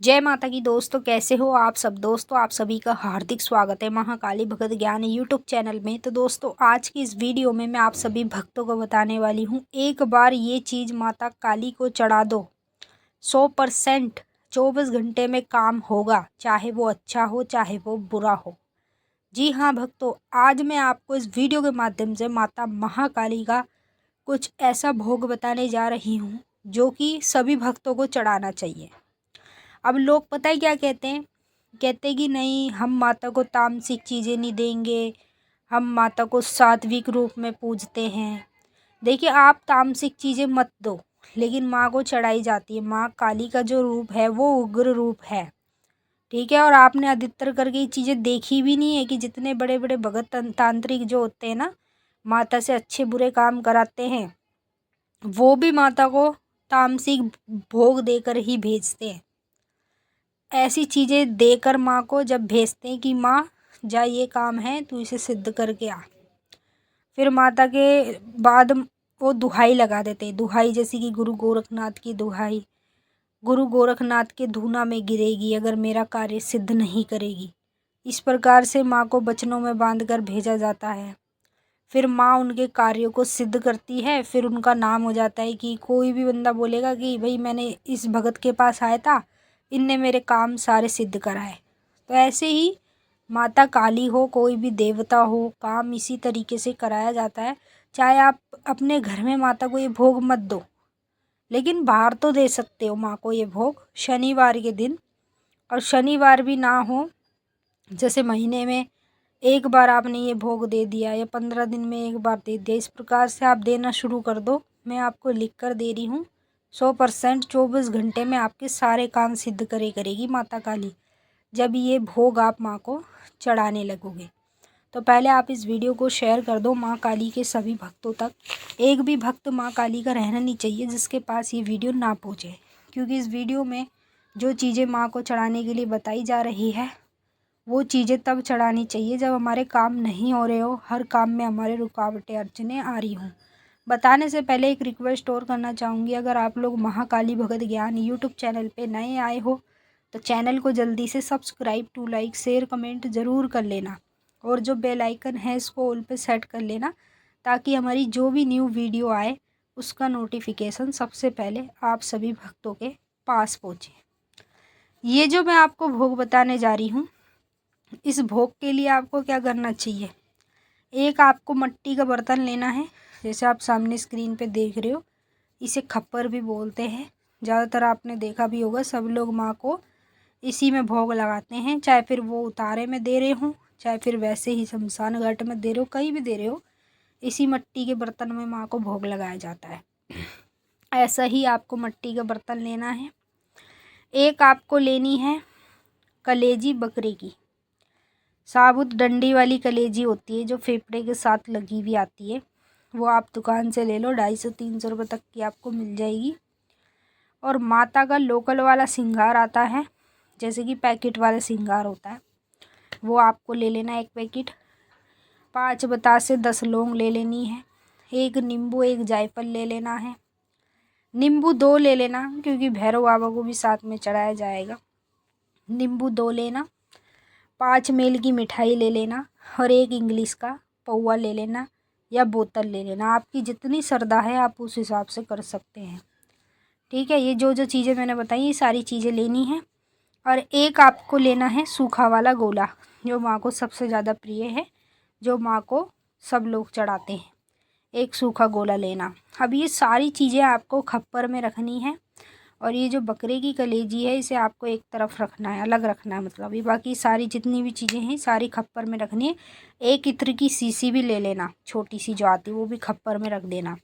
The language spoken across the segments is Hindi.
जय माता की दोस्तों, कैसे हो आप सब। दोस्तों आप सभी का हार्दिक स्वागत है महाकाली भगत ज्ञान यूट्यूब चैनल में। तो दोस्तों आज की इस वीडियो में मैं आप सभी भक्तों को बताने वाली हूँ, एक बार ये चीज़ माता काली को चढ़ा दो, 100% 24 घंटे में काम होगा, चाहे वो अच्छा हो चाहे वो बुरा हो। जी हाँ भक्तों, आज मैं आपको इस वीडियो के माध्यम से माता महाकाली का कुछ ऐसा भोग बताने जा रही हूँ जो कि सभी भक्तों को चढ़ाना चाहिए। अब लोग पता है क्या कहते हैं, कहते हैं कि नहीं, हम माता को तामसिक चीज़ें नहीं देंगे, हम माता को सात्विक रूप में पूजते हैं। देखिए, आप तामसिक चीज़ें मत दो, लेकिन माँ को चढ़ाई जाती है। माँ काली का जो रूप है वो उग्र रूप है, ठीक है। और आपने अधिकतर करके ये चीज़ें देखी भी नहीं है कि जितने बड़े बड़े भगत तांत्रिक जो होते हैं ना, माता से अच्छे बुरे काम कराते हैं, वो भी माता को तामसिक भोग देकर ही भेजते हैं। ऐसी चीज़ें देकर माँ को जब भेजते हैं कि माँ जा, ये काम है, तू इसे सिद्ध करके आ, फिर माता के बाद वो दुहाई लगा देते हैं। दुहाई जैसे कि गुरु गोरखनाथ की दुहाई, गुरु गोरखनाथ के धूना में गिरेगी अगर मेरा कार्य सिद्ध नहीं करेगी। इस प्रकार से माँ को वचनों में बांधकर भेजा जाता है। फिर माँ उनके कार्यों को सिद्ध करती है। फिर उनका नाम हो जाता है कि कोई भी बंदा बोलेगा कि भाई मैंने इस भगत के पास आया था, इनने मेरे काम सारे सिद्ध कराए। तो ऐसे ही माता काली हो, कोई भी देवता हो, काम इसी तरीके से कराया जाता है। चाहे आप अपने घर में माता को ये भोग मत दो, लेकिन बाहर तो दे सकते हो माँ को ये भोग शनिवार के दिन। और शनिवार भी ना हो, जैसे महीने में एक बार आपने ये भोग दे दिया या 15 दिन में एक बार दे दिया, इस प्रकार से आप देना शुरू कर दो। मैं आपको लिख कर दे रही हूँ, 100% 24 घंटे में आपके सारे काम सिद्ध करेगी माता काली, जब ये भोग आप माँ को चढ़ाने लगोगे। तो पहले आप इस वीडियो को शेयर कर दो माँ काली के सभी भक्तों तक। एक भी भक्त माँ काली का रहना नहीं चाहिए जिसके पास ये वीडियो ना पहुँचे, क्योंकि इस वीडियो में जो चीज़ें माँ को चढ़ाने के लिए बताई जा रही है वो चीज़ें तब चढ़ानी चाहिए जब हमारे काम नहीं हो रहे हो, हर काम में हमारे रुकावटें अड़चनें आ रही हों। बताने से पहले एक रिक्वेस्ट और करना चाहूँगी, अगर आप लोग महाकाली भगत ज्ञान यूट्यूब चैनल पे नए आए हो तो चैनल को जल्दी से subscribe, to like, share, comment ज़रूर कर लेना। और जो बेल आइकन है इसको ऑल पे सेट कर लेना, ताकि हमारी जो भी न्यू वीडियो आए उसका नोटिफिकेशन सबसे पहले आप सभी भक्तों के पास पहुँचे। ये जो मैं आपको भोग बताने जा रही हूँ, इस भोग के लिए आपको क्या करना चाहिए, एक आपको मिट्टी का बर्तन लेना है, जैसे आप सामने स्क्रीन पे देख रहे हो। इसे खप्पर भी बोलते हैं, ज़्यादातर आपने देखा भी होगा, सब लोग माँ को इसी में भोग लगाते हैं। चाहे फिर वो उतारे में दे रहे हो, चाहे फिर वैसे ही शमशान घाट में दे रहे हो, कहीं भी दे रहे हो, इसी मिट्टी के बर्तन में माँ को भोग लगाया जाता है। ऐसा ही आपको मिट्टी का बर्तन लेना है। एक आपको लेनी है कलेजी बकरे की, साबुत डंडी वाली कलेजी होती है जो फेफड़े के साथ लगी हुई आती है, वो आप दुकान से ले लो, 250-300 रुपये तक की आपको मिल जाएगी। और माता का लोकल वाला सिंगार आता है, जैसे कि पैकेट वाला सिंगार होता है, वो आपको ले लेना है 1 पैकेट। 5 बतासे 10 लौंग ले लेनी है। एक नींबू, एक जायफल ले लेना है। नींबू 2 ले लेना, क्योंकि भैरव बाबा को भी साथ में चढ़ाया जाएगा। नींबू 2 लेना। 5 मेल की मिठाई ले लेना और एक इंग्लिश का पौवा ले लेना या बोतल ले लेना। आपकी जितनी श्रद्धा है आप उस हिसाब से कर सकते हैं, ठीक है। ये जो जो चीज़ें मैंने बताई ये सारी चीज़ें लेनी है। और एक आपको लेना है सूखा वाला गोला, जो माँ को सबसे ज़्यादा प्रिय है, जो माँ को सब लोग चढ़ाते हैं। एक सूखा गोला लेना। अब ये सारी चीज़ें आपको खप्पर में रखनी है। और ये जो बकरे की कलेजी है इसे आपको एक तरफ रखना है, अलग रखना है, मतलब ये बाकी सारी जितनी भी चीज़ें हैं सारी खप्पर में रखनी है। एक इत्र की शीशी भी ले लेना, छोटी सी जो आती है, वो भी खप्पर में रख देना,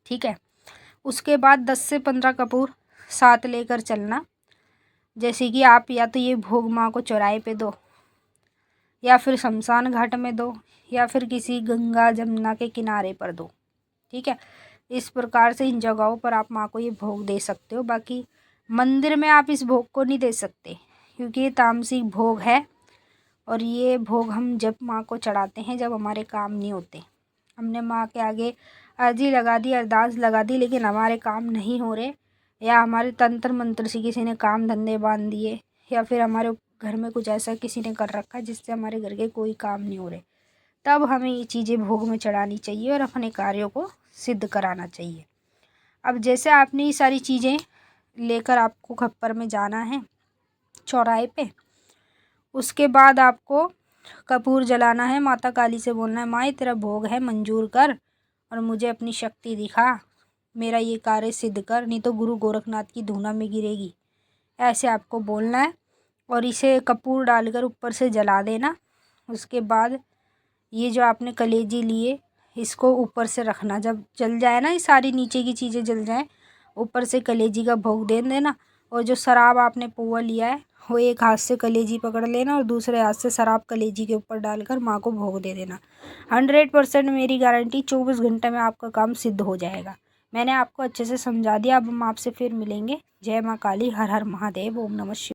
ठीक है। उसके बाद 10 से 15 कपूर साथ लेकर चलना। जैसे कि आप या तो ये भोग माँ को चौराहे पे दो, या फिर शमशान घाट में दो, या फिर किसी गंगा जमुना के किनारे पर दो, ठीक है। इस प्रकार से इन जगहों पर आप माँ को ये भोग दे सकते हो। बाकी मंदिर में आप इस भोग को नहीं दे सकते, क्योंकि ये तामसिक भोग है। और ये भोग हम जब माँ को चढ़ाते हैं जब हमारे काम नहीं होते, हमने माँ के आगे अर्जी लगा दी, अरदास लगा दी, लेकिन हमारे काम नहीं हो रहे, या हमारे तंत्र मंत्र से किसी ने काम धंधे बांध दिए, या फिर हमारे घर में कुछ ऐसा किसी ने कर रखा है जिससे हमारे घर के कोई काम नहीं हो रहे, तब हमें ये चीज़ें भोग में चढ़ानी चाहिए और अपने कार्यों को सिद्ध कराना चाहिए। अब जैसे आपने ये सारी चीज़ें लेकर आपको खप्पर में जाना है चौराहे पे, उसके बाद आपको कपूर जलाना है, माता काली से बोलना है, माँ तेरा भोग है मंजूर कर और मुझे अपनी शक्ति दिखा, मेरा ये कार्य सिद्ध कर, नहीं तो गुरु गोरखनाथ की धूना में गिरेगी। ऐसे आपको बोलना है और इसे कपूर डालकर ऊपर से जला देना। उसके बाद ये जो आपने कलेजी लिए इसको ऊपर से रखना, जब जल जाए ना, ये सारी नीचे की चीज़ें जल जाएं, ऊपर से कलेजी का भोग दे देना। और जो शराब आपने पौवा लिया है वो एक हाथ से कलेजी पकड़ लेना और दूसरे हाथ से शराब कलेजी के ऊपर डालकर माँ को भोग दे देना। 100% मेरी गारंटी 24 घंटे में आपका काम सिद्ध हो जाएगा। मैंने आपको अच्छे से समझा दिया। अब हम आपसे फिर मिलेंगे। जय माँ काली, हर हर महादेव, ओम नमः शिवाय।